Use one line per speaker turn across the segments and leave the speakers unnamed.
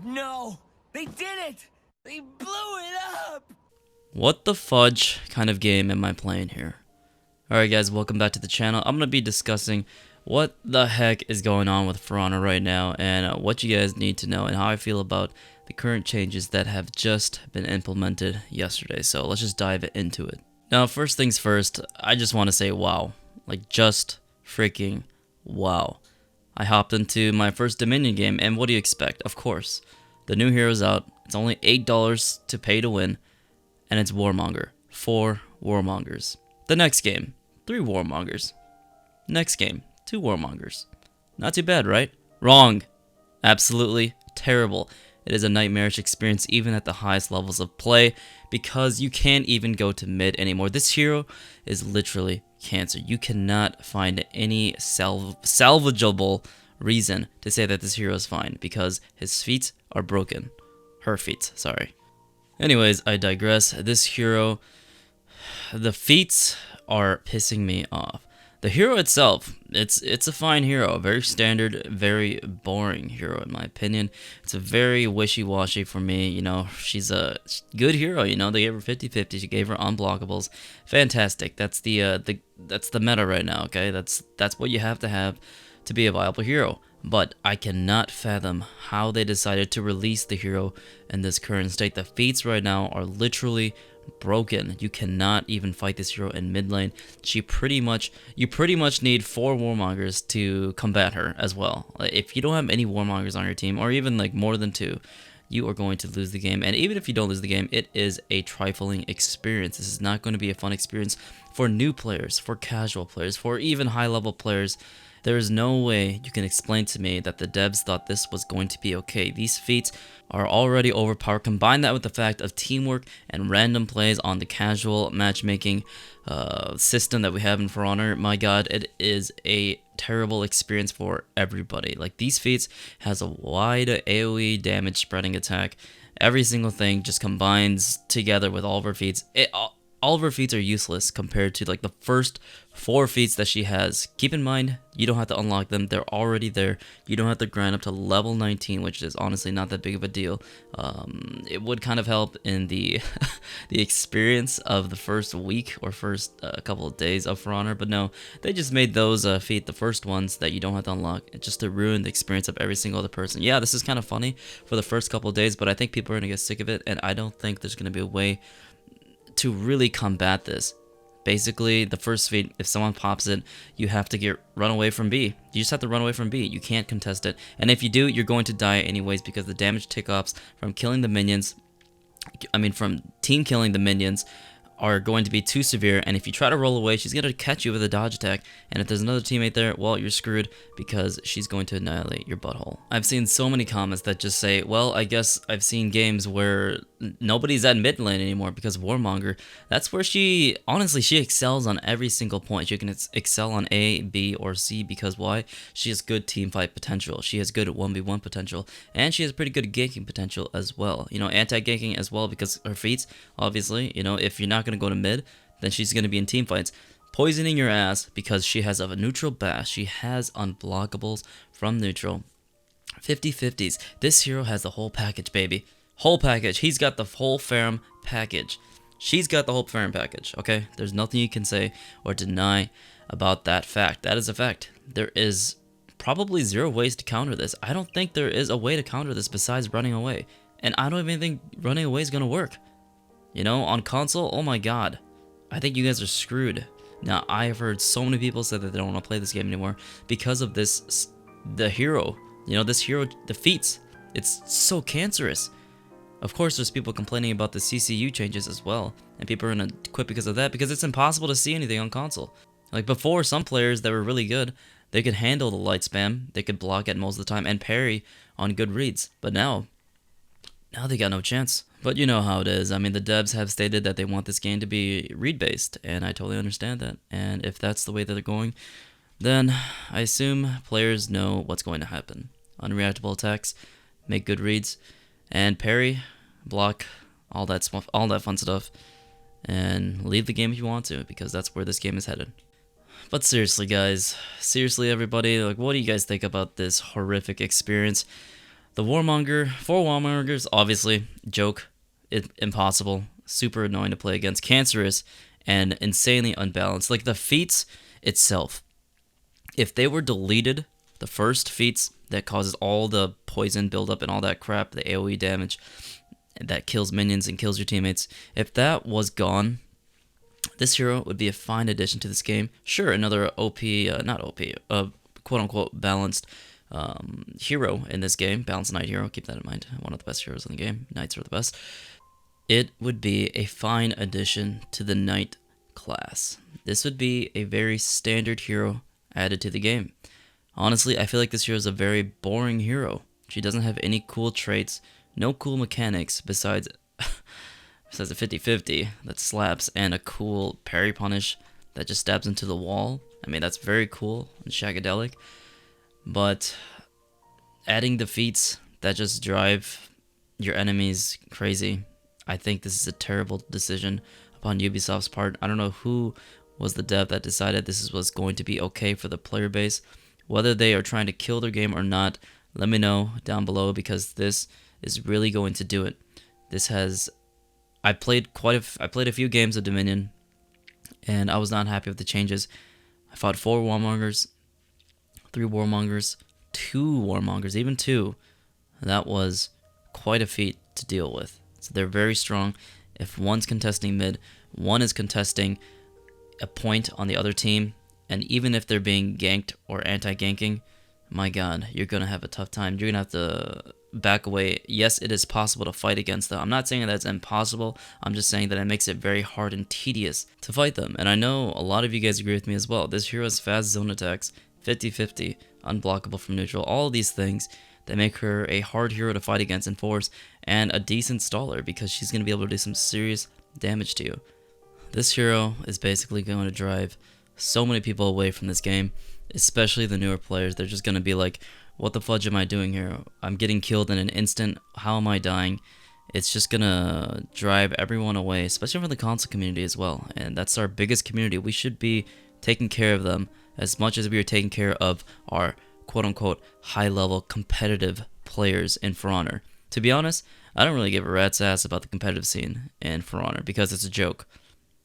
No! They did it! They blew it up!
What the fudge kind of game am I playing here? Alright guys, welcome back to the channel. I'm going to be discussing what the heck is going on with For Honor right now and what you guys need to know and how I feel about the current changes that have just been implemented yesterday. So let's just dive into it. Now, first things first, I just want to say wow. Like, just freaking wow. I hopped into my first Dominion game, and what do you expect? Of course, the new hero's out. It's only $8 to pay to win, and it's Warmonger. 4 Warmongers. The next game, 3 Warmongers. Next game, 2 Warmongers. Not too bad, right? Wrong. Absolutely terrible. It is a nightmarish experience even at the highest levels of play because you can't even go to mid anymore. This hero is literally cancer. You cannot find any salvageable reason to say that this hero is fine because his feet are broken. Her feet, sorry. Anyways, I digress. This hero, the feats are pissing me off. The hero itself, it's a fine hero, a very standard, very boring hero in my opinion. It's a very wishy-washy for me, you know. She's a good hero, you know. They gave her 50-50, she gave her unblockables. Fantastic. That's the meta right now, okay? That's what you have to be a viable hero. But I cannot fathom how they decided to release the hero in this current state. The feats right now are literally broken. You cannot even fight this hero in mid lane. You pretty much need 4 Warmongers to combat her as well. If you don't have any Warmongers on your team, or even like more than 2, you are going to lose the game. And even if you don't lose the game, it is a trifling experience. This is not going to be a fun experience for new players, for casual players, for even high level players. There is no way you can explain to me that the devs thought this was going to be okay. These feats are already overpowered. Combine that with the fact of teamwork and random plays on the casual matchmaking system that we have in For Honor. My god, it is a terrible experience for everybody. Like, these feats has a wide AoE damage spreading attack. Every single thing just combines together with all of her feats. All of her feats are useless compared to like the first 4 feats that she has. Keep in mind, you don't have to unlock them. They're already there. You don't have to grind up to level 19, which is honestly not that big of a deal. It would kind of help in the the experience of the first week or first couple of days of For Honor, but no, they just made those feat the first ones that you don't have to unlock just to ruin the experience of every single other person. Yeah, this is kind of funny for the first couple of days, but I think people are going to get sick of it, and I don't think there's going to be a way to really combat this. Basically, the first feat, if someone pops it, you have to run away from B. You just have to run away from B. You can't contest it. And if you do, you're going to die anyways because the damage tick-offs from killing the minions, from team killing the minions, are going to be too severe, and if you try to roll away, she's going to catch you with a dodge attack, and if there's another teammate there, well, you're screwed because she's going to annihilate your butthole. I've seen so many comments that just say, well, I guess I've seen games where nobody's at mid lane anymore because Warmonger, that's where she excels on every single point. She can excel on A, B, or C because why? She has good team fight potential, she has good 1v1 potential, and she has pretty good ganking potential as well. You know, anti-ganking as well because her feats, obviously, you know, if you're not going to go to mid, then she's going to be in team fights poisoning your ass because she has a neutral bash. She has unblockables from neutral. 50-50s. This hero has the whole package, baby. Whole package. He's got the whole Ferrum package. She's got the whole Ferrum package, okay? There's nothing you can say or deny about that fact. That is a fact. There is probably 0 ways to counter this. I don't think there is a way to counter this besides running away. And I don't even think running away is going to work. You know, on console, oh my god, I think you guys are screwed. Now, I have heard so many people say that they don't want to play this game anymore because of this, the hero. You know, this hero defeats. It's so cancerous. Of course, there's people complaining about the CCU changes as well, and people are going to quit because of that, because it's impossible to see anything on console. Like before, some players that were really good, they could handle the light spam, they could block it most of the time, and parry on good reads. But now they got no chance. But you know how it is. I mean, the devs have stated that they want this game to be read-based, and I totally understand that. And if that's the way that they're going, then I assume players know what's going to happen. Unreactable attacks, make good reads, and parry, block, all that fun stuff, and leave the game if you want to, because that's where this game is headed. But seriously, guys, seriously, everybody, like, what do you guys think about this horrific experience? The Warmonger, 4 Warmongers, obviously, joke, impossible, super annoying to play against, cancerous, and insanely unbalanced. Like the Feats itself, if they were deleted, the first Feats that causes all the poison buildup and all that crap, the AoE damage that kills minions and kills your teammates, if that was gone, this hero would be a fine addition to this game. Sure, another quote-unquote balanced hero in this game, balanced knight hero, keep that in mind, one of the best heroes in the game, knights are the best. It would be a fine addition to the knight class. This would be a very standard hero added to the game. Honestly, I feel like this hero is a very boring hero. She doesn't have any cool traits, no cool mechanics besides a 50-50 that slaps and a cool parry punish that just stabs into the wall. I mean, that's very cool and shagadelic. But adding defeats that just drive your enemies crazy, I think this is a terrible decision upon Ubisoft's part. I don't know who was the dev that decided this was going to be okay for the player base. Whether they are trying to kill their game or not, let me know down below, because this is really going to do it. This has... I played a few games of Dominion, and I was not happy with the changes. I fought 4 Warmongers, 3 Warmongers, 2 Warmongers, even 2. That was quite a feat to deal with. So they're very strong. If one's contesting mid, one is contesting a point on the other team, and even if they're being ganked or anti-ganking, my god, you're going to have a tough time. You're going to have to back away. Yes, it is possible to fight against them. I'm not saying that's impossible. I'm just saying that it makes it very hard and tedious to fight them. And I know a lot of you guys agree with me as well. This hero has fast zone attacks, 50-50, unblockable from neutral, all of these things that make her a hard hero to fight against in force, and a decent staller because she's going to be able to do some serious damage to you. This hero is basically going to drive so many people away from this game, especially the newer players. They're just going to be like, what the fudge am I doing here? I'm getting killed in an instant. How am I dying? It's just going to drive everyone away, especially from the console community as well. And that's our biggest community. We should be taking care of them as much as we are taking care of our quote-unquote high-level competitive players in For Honor. To be honest, I don't really give a rat's ass about the competitive scene in For Honor because it's a joke.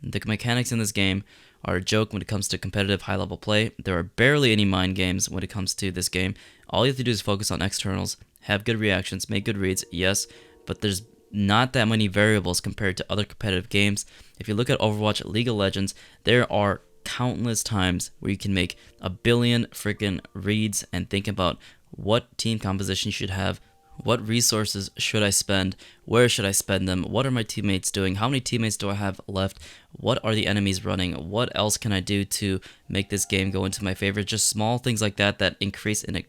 The mechanics in this game are a joke when it comes to competitive high-level play. There are barely any mind games when it comes to this game. All you have to do is focus on externals, have good reactions, make good reads, yes, but there's not that many variables compared to other competitive games. If you look at Overwatch, League of Legends, there are countless times where you can make a billion freaking reads and think about what team composition you should have, what resources should I spend, where should I spend them, what are my teammates doing, how many teammates do I have left, what are the enemies running, what else can I do to make this game go into my favor. Just small things like that that increase in an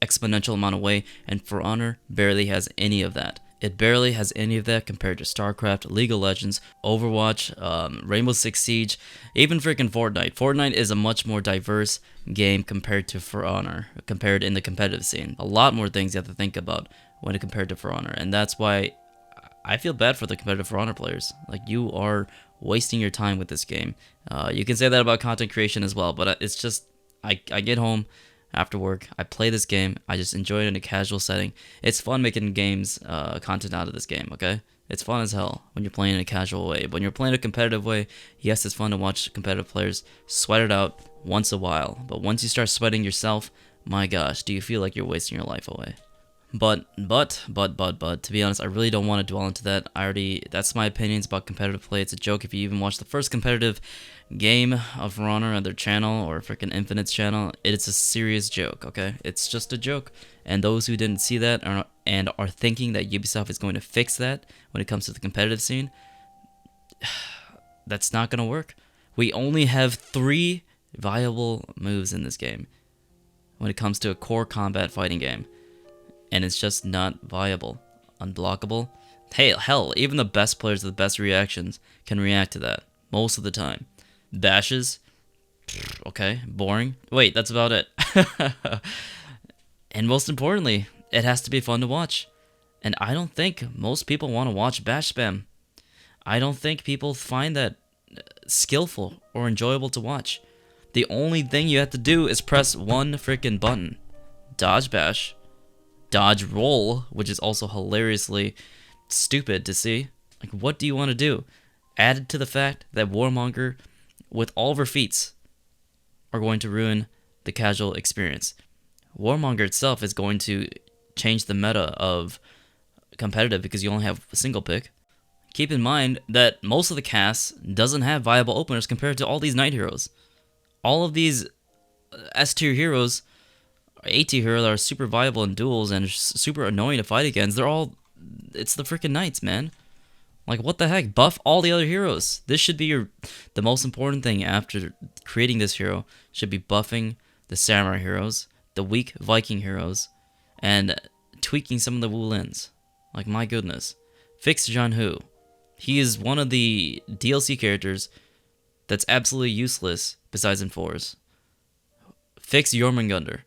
exponential amount of way, and For Honor barely has any of that. It barely has any of that compared to StarCraft, League of Legends, Overwatch, Rainbow Six Siege, even freaking Fortnite. Fortnite is a much more diverse game compared to For Honor, compared in the competitive scene. A lot more things you have to think about when compared to For Honor, and that's why I feel bad for the competitive For Honor players. Like, you are wasting your time with this game. You can say that about content creation as well, but it's just, I get home after work, I play this game, I just enjoy it in a casual setting. It's fun making games, content out of this game, okay? It's fun as hell when you're playing in a casual way. But when you're playing a competitive way, yes, it's fun to watch competitive players sweat it out once a while. But once you start sweating yourself, my gosh, do you feel like you're wasting your life away? But, to be honest, I really don't want to dwell into that. That's my opinions about competitive play. It's a joke. If you even watch the first competitive game of For Honor on their channel, or freaking Infinite's channel, it's a serious joke, okay? It's just a joke. And those who didn't see that and are thinking that Ubisoft is going to fix that when it comes to the competitive scene, that's not going to work. We only have 3 viable moves in this game when it comes to a core combat fighting game. And it's just not viable. Unblockable. Hey, hell, even the best players with the best reactions can react to that most of the time. Bashes, okay, boring. Wait, that's about it. And most importantly, it has to be fun to watch. And I don't think most people want to watch bash spam. I don't think people find that skillful or enjoyable to watch. The only thing you have to do is press one freaking button. Dodge bash. dodge roll, which is also hilariously stupid to see. Like, what do you want to do? Added to the fact that Warmonger, with all of her feats, are going to ruin the casual experience. Warmonger itself is going to change the meta of competitive because you only have a single pick. Keep in mind that most of the cast doesn't have viable openers compared to all these knight heroes. All of these S tier heroes, A tier heroes are super viable in duels and super annoying to fight against. It's the freaking knights, man. Like, what the heck? Buff all the other heroes. This should be the most important thing after creating this hero. Should be buffing the samurai heroes, the weak Viking heroes, and tweaking some of the Wulins. Like, my goodness. Fix John Hu. He is one of the DLC characters that's absolutely useless besides in 4s. Fix Warmonger.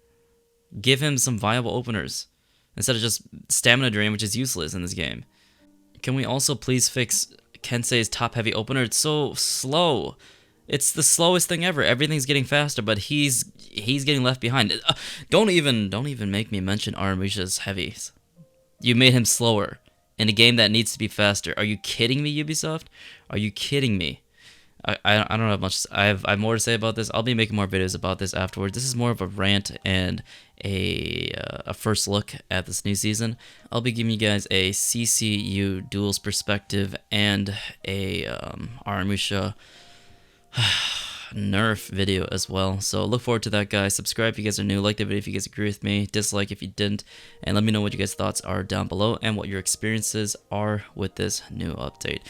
Give him some viable openers instead of just stamina drain, which is useless in this game. Can we also please fix Kensei's top heavy opener? It's so slow. It's the slowest thing ever. Everything's getting faster, but he's getting left behind. Don't even make me mention Aramusha's heavies. You made him slower in a game that needs to be faster. Are you kidding me, Ubisoft? Are you kidding me? I don't have much. I have more to say about this. I'll be making more videos about this afterwards. This is more of a rant and a first look at this new season. I'll be giving you guys a CCU duels perspective and a Aramusha nerf video as well. So look forward to that, guys. Subscribe if you guys are new. Like the video if you guys agree with me. Dislike if you didn't. And let me know what you guys' thoughts are down below and what your experiences are with this new update.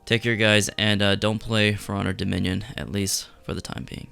Take care, guys, and don't play For Honor Dominion, at least for the time being.